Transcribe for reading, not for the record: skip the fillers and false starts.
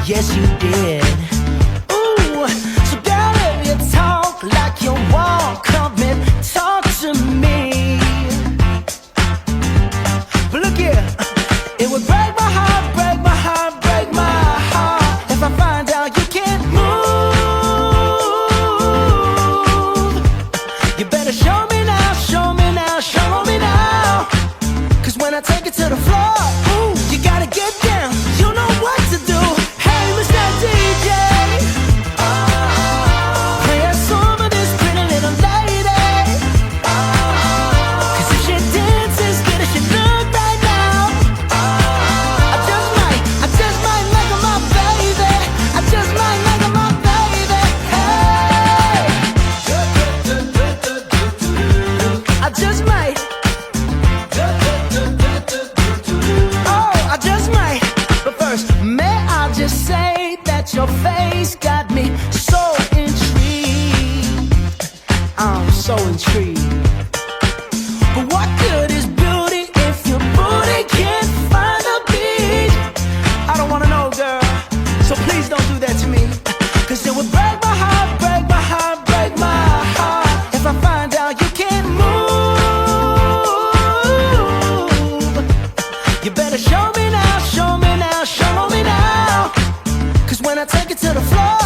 yes you did. Ooh, so girl, if you talk like you walk, come and talk to me. But look here, it would break my heart, break my heart, break my heart if I find out you can't move. You better show me now, show me now, show me now. Cause when I take it to the floor, ooh, you gotta get down. You know what to do. Hey, Mr. DJ, play a song for this pretty little lady. Cause if she dances good as she look right now, I just might like her my baby. I just might like her my baby. Hey, I just might. Oh, I just might. But first, may I just say that your face got me so intrigued. I'm so intrigued. But what good is beauty if your booty can't find a beat? I don't wanna know, girl, so please don't do that to me. Cause it would break my heart, break my heart, break my heart if I find out you can't move. You better show me now, show me now, show me now. Cause when I take it to the floor,